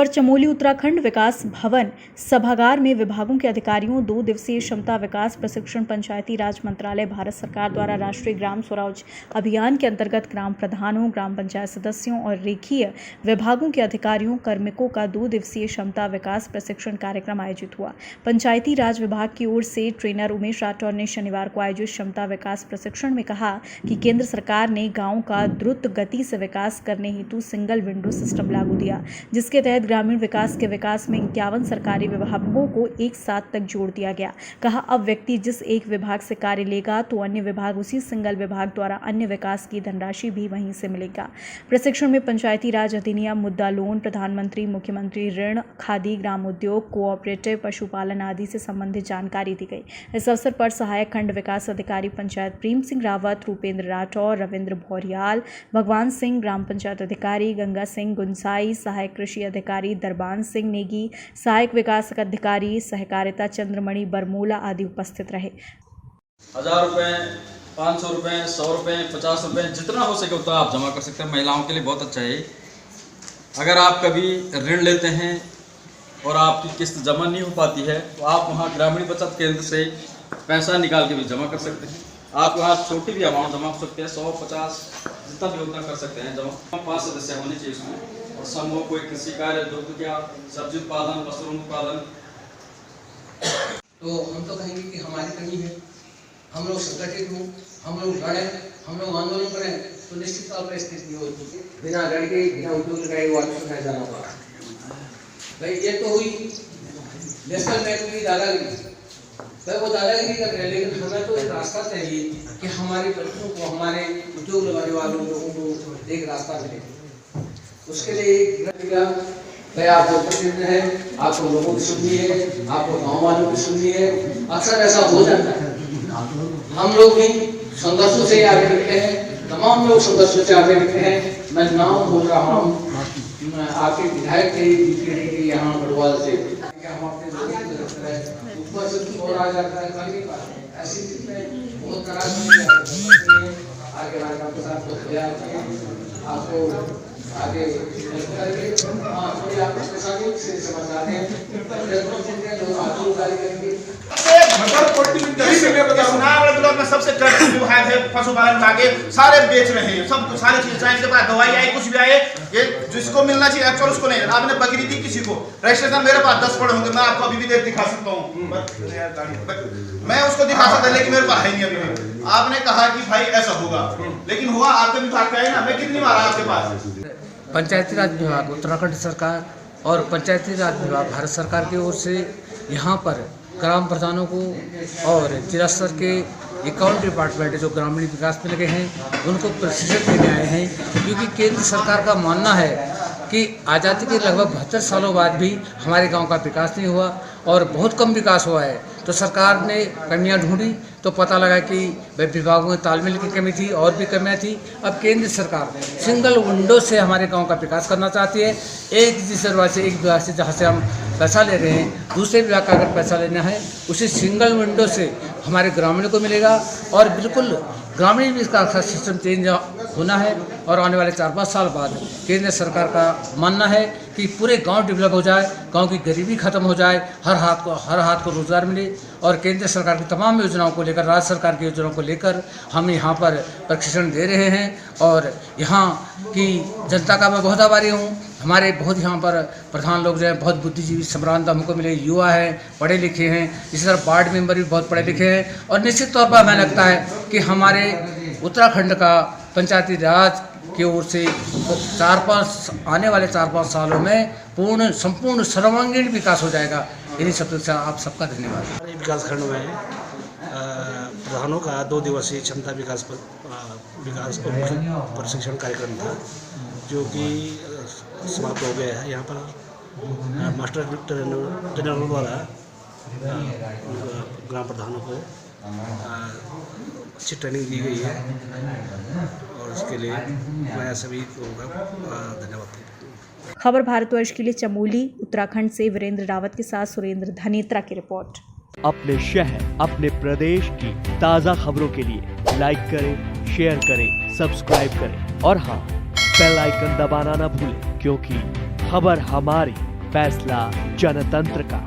खबर चमोली उत्तराखंड विकास भवन सभागार में विभागों के अधिकारियों 2 दिवसीय क्षमता विकास प्रशिक्षण पंचायती राज मंत्रालय भारत सरकार द्वारा राष्ट्रीय ग्राम स्वराज अभियान के अंतर्गत ग्राम प्रधानों, ग्राम पंचायत सदस्यों और रेखीय विभागों के अधिकारियों कार्मिकों का 2 दिवसीय क्षमता विकास प्रशिक्षण कार्यक्रम आयोजित हुआ। पंचायती राज विभाग की ओर से ट्रेनर उमेश राठौर ने शनिवार को आयोजित क्षमता विकास प्रशिक्षण में कहा कि केंद्र सरकार ने गाँव का द्रुत गति से विकास करने हेतु सिंगल विंडो सिस्टम लागू दिया, जिसके तहत ग्रामीण विकास के विकास में 51 सरकारी विभागों को एक साथ तक जोड़ दिया गया। कहा, अब व्यक्ति जिस एक विभाग से कार्य लेगा तो अन्य विभाग उसी सिंगल विभाग द्वारा अन्य विकास की धनराशि भी वहीं से मिलेगा। प्रशिक्षण में पंचायती राज अधिनियम, मुद्दा लोन, प्रधानमंत्री मुख्यमंत्री ऋण, खादी, ग्राम उद्योग, कोऑपरेटिव, पशुपालन आदि से संबंधित जानकारी दी गई। इस अवसर पर सहायक खंड विकास अधिकारी पंचायत प्रेम सिंह रावत, रूपेंद्र राठौर, रविंद्र भौरियाल, भगवान सिंह, ग्राम पंचायत अधिकारी गंगा सिंह गुंसाई, सहायक कृषि अधिकारी दरबान सिंह नेगी, सहायक विकास अधिकारी सहकारिता चंद्रमणि बरमूला आदि उपस्थित रहे। 1000 रुपये, 500 रुपये, 100 रुपये, 50 रुपये, जितना हो सके उतना आप जमा कर सकते हैं। महिलाओं के लिए बहुत अच्छा है। अगर आप कभी ऋण लेते हैं और आपकी किस्त जमा नहीं हो पाती है तो आप वहाँ ग्रामीण बचत केंद्र से पैसा निकाल के भी जमा कर सकते हैं। आप वहाँ छोटी भी अमाउंट जमा कर सकते हैं, 100, 50 जितना भी उतना कर सकते हैं जमा। 5 सदस्य होने चाहिए उसमें, और समूह कोई कृषि कार्य, दुग्ध या सब्जी उत्पादन, मशरूम उत्पादन। तो हम तो कहेंगे कि हमारी कमी है, हम लोग संगठित हों, हम लोग लड़ें, हम लोग आंदोलन करें तो निश्चित तौर पर स्थिति होगी। बिना लड़ के, बिना उद्योग लगाए वापस जाना पड़ा। भाई ये तो हुई नेशनल बैंक की दादागिरी, भाई वो दादागिरी कर रहे हैं, लेकिन हमें तो एक रास्ता चाहिए कि हमारे बच्चों को, हमारे उद्योग लगाने वालों लोगों को एक रास्ता मिले। उसके लिए भाई आपको प्रतिनिधि है, आपको लोगों की सुननी है, आपको गाँव वालों की सुननी है। अक्सर ऐसा हो जाता है, हम लोग भी संघर्षों से आगे बढ़ते हैं, तमाम लोग संघर्षों से आगे बढ़ते हैं। मैं नाम बोल रहा हूँ आपके विधायक के यहाँ बड़वाल से, ऊपर से और आ जाता है, कर नहीं पाते। ऐसी स्थिति में बहुत आगे आपके साथ आपको आगे सबसे विभाग है, पशुपालन विभाग है, सारे बेच रहे हैं, सब सारी चीज चाहे के पास दवाई आई, कुछ भी आए, ये जिसको मिलना चाहिए एक्चुअल उसको नहीं। आपने बकरी दी किसी को, रजिस्ट्रेशन मेरे पास 10 पड़े होंगे, मैं आपको अभी भी दिखा सकता हूँ, मैं उसको दिखा सकता, लेकिन मेरे पास है नहीं अभी। आपने कहा कि भाई ऐसा होगा, लेकिन हुआ आपके विभाग का है ना, मैं कितनी बार आपके पास। पंचायती राज विभाग उत्तराखंड सरकार और पंचायती राज विभाग भारत सरकार की ओर से यहाँ पर ग्राम प्रधानों को और जिला स्तर के अकाउंट डिपार्टमेंट जो ग्रामीण विकास में लगे हैं उनको प्रशिक्षण देने आए हैं, क्योंकि केंद्र सरकार का मानना है कि आज़ादी के लगभग 72 सालों बाद भी हमारे गांव का विकास नहीं हुआ और बहुत कम विकास हुआ है। तो सरकार ने कमियां ढूंढी तो पता लगा कि विभागों में तालमेल की कमी थी और भी कमियां थी। अब केंद्र सरकार सिंगल विंडो से हमारे गांव का विकास करना चाहती है। एक विभाग से जहाँ से हम पैसा ले रहे हैं, दूसरे विभाग का अगर पैसा लेना है उसी सिंगल विंडो से हमारे ग्रामीण को मिलेगा। और बिल्कुल ग्रामीण विकास का सिस्टम चेंज होना है और आने वाले 4-5 साल बाद केंद्र सरकार का मानना है कि पूरे गांव डेवलप हो जाए, गांव की गरीबी खत्म हो जाए, हर हाथ को रोजगार मिले। और केंद्र सरकार की तमाम योजनाओं को लेकर, राज्य सरकार की योजनाओं को लेकर हम यहाँ पर प्रशिक्षण दे रहे हैं और यहाँ की जनता का मैं बहुत आभारी हूँ। हमारे बहुत यहाँ पर प्रधान लोग जो हैं बहुत बुद्धिजीवी सम्रांत हमको मिले, युवा हैं, पढ़े लिखे हैं, इसी तरह वार्ड मेंबर भी बहुत पढ़े लिखे हैं। और निश्चित तौर पर हमें लगता है कि हमारे उत्तराखंड का पंचायती राज की ओर से आने वाले 4-5 सालों में संपूर्ण सर्वांगीण विकास हो जाएगा। इन्हीं सब से आप सबका धन्यवाद। हमारे विकास खंड में प्रधानों का 2 दिवसीय क्षमता विकास प्रशिक्षण कार्यक्रम था, जो कि समाप्त हो गया है। यहाँ पर मास्टर ट्रेनरों द्वारा ग्राम प्रधानों को अच्छी ट्रेनिंग दी गई है और इसके लिए मैं सभी लोगों का धन्यवाद। खबर भारतवर्ष के लिए चमोली उत्तराखंड से वीरेंद्र रावत के साथ सुरेंद्र धनेत्रा की रिपोर्ट। अपने शहर, अपने प्रदेश की ताज़ा खबरों के लिए लाइक करें, शेयर करें, सब्सक्राइब करें और हाँ, बेल आइकन दबाना ना भूलें, क्योंकि खबर हमारी फैसला जनतंत्र का।